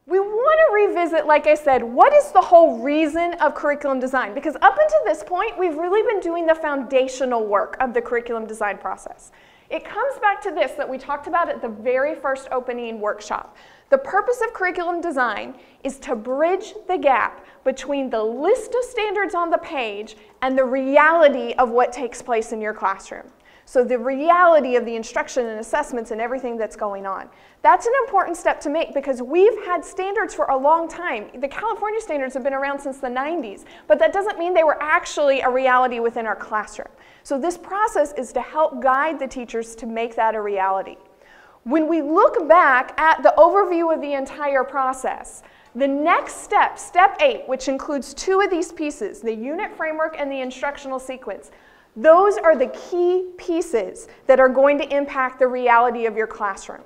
We want to revisit, like I said, what is the whole reason of curriculum design? Because up until this point, we've really been doing the foundational work of the curriculum design process. It comes back to this that we talked about at the very first opening workshop. The purpose of curriculum design is to bridge the gap between the list of standards on the page and the reality of what takes place in your classroom. So the reality of the instruction and assessments and everything that's going on. That's an important step to make because we've had standards for a long time. The California standards have been around since the 90s, but that doesn't mean they were actually a reality within our classroom. So this process is to help guide the teachers to make that a reality. When we look back at the overview of the entire process, the next step, step 8, which includes 2 of these pieces, the unit framework and the instructional sequence, those are the key pieces that are going to impact the reality of your classroom.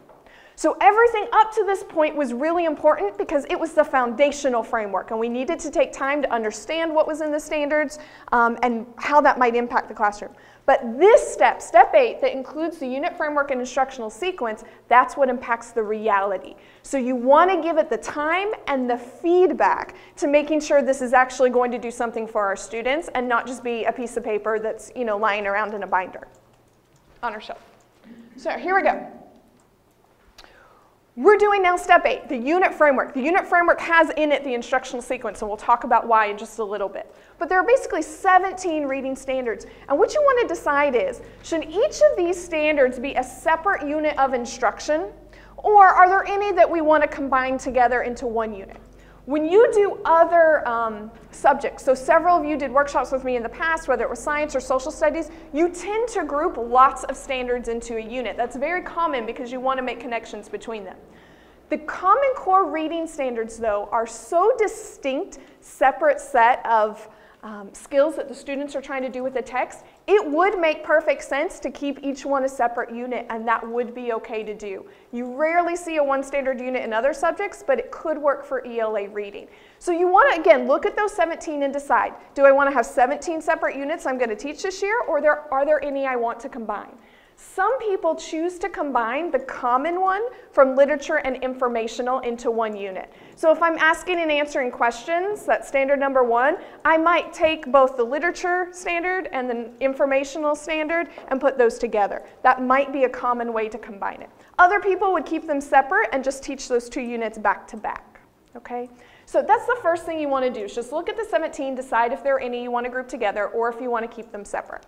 So everything up to this point was really important because it was the foundational framework, and we needed to take time to understand what was in the standards and how that might impact the classroom. But this step, step 8, that includes the unit framework and instructional sequence, that's what impacts the reality. So you want to give it the time and the feedback to making sure this is actually going to do something for our students and not just be a piece of paper that's, you know, lying around in a binder on our shelf. So here we go. We're doing now step 8, the unit framework. The unit framework has in it the instructional sequence, and we'll talk about why in just a little bit. But there are basically 17 reading standards, and what you want to decide is, should each of these standards be a separate unit of instruction, or are there any that we want to combine together into one unit? When you do other subjects, so several of you did workshops with me in the past, whether it was science or social studies, you tend to group lots of standards into a unit. That's very common because you want to make connections between them. The Common Core reading standards, though, are so distinct, separate set of skills that the students are trying to do with the text, it would make perfect sense to keep each one a separate unit, and that would be okay to do. You rarely see a one standard unit in other subjects, but it could work for ELA reading. So you want to, again, look at those 17 and decide, do I want to have 17 separate units I'm going to teach this year, or are there any I want to combine? Some people choose to combine the common one from literature and informational into one unit. So if I'm asking and answering questions, that's standard number 1, I might take both the literature standard and the informational standard and put those together. That might be a common way to combine it. Other people would keep them separate and just teach those 2 units back to back. Okay? So that's the first thing you want to do, is just look at the 17, decide if there are any you want to group together or if you want to keep them separate.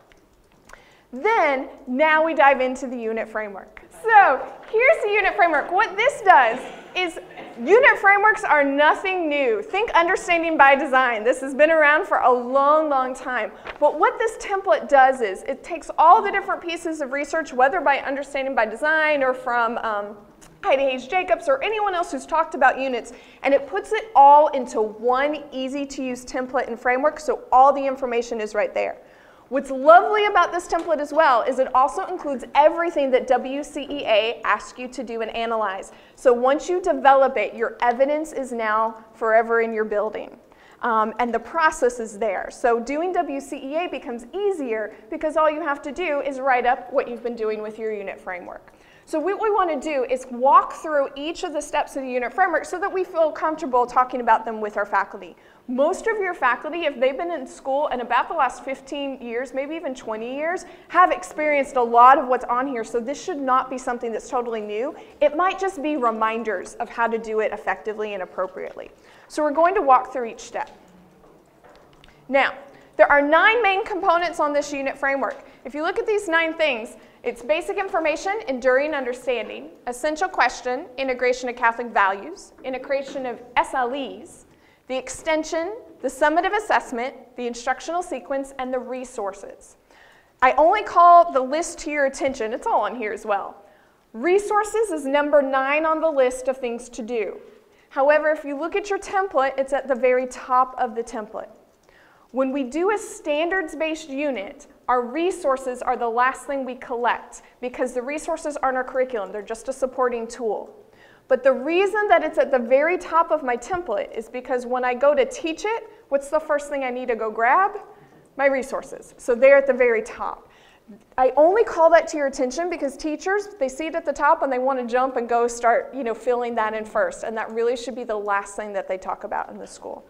Then, now we dive into the unit framework. So, here's the unit framework. What this does is, unit frameworks are nothing new. Think understanding by design. This has been around for a long, long time. But what this template does is, it takes all the different pieces of research, whether by understanding by design or from Heidi Hayes Jacobs or anyone else who's talked about units, and it puts it all into one easy-to-use template and framework, so all the information is right there. What's lovely about this template as well is it also includes everything that WCEA asks you to do and analyze. So once you develop it, your evidence is now forever in your building. And the process is there. So doing WCEA becomes easier because all you have to do is write up what you've been doing with your unit framework. So what we want to do is walk through each of the steps of the unit framework so that we feel comfortable talking about them with our faculty. Most of your faculty, if they've been in school in about the last 15 years, maybe even 20 years, have experienced a lot of what's on here, so this should not be something that's totally new. It might just be reminders of how to do it effectively and appropriately. So we're going to walk through each step. Now, there are 9 main components on this unit framework. If you look at these 9 things, it's basic information, enduring understanding, essential question, integration of Catholic values, integration of SLEs, the extension, the summative assessment, the instructional sequence, and the resources. I only call the list to your attention. It's all on here as well. Resources is number 9 on the list of things to do. However, if you look at your template, it's at the very top of the template. When we do a standards-based unit, our resources are the last thing we collect because the resources aren't our curriculum. They're just a supporting tool. But the reason that it's at the very top of my template is because when I go to teach it, what's the first thing I need to go grab? My resources. So they're at the very top. I only call that to your attention because teachers, they see it at the top and they want to jump and go start, filling that in first. And that really should be the last thing that they talk about in the school.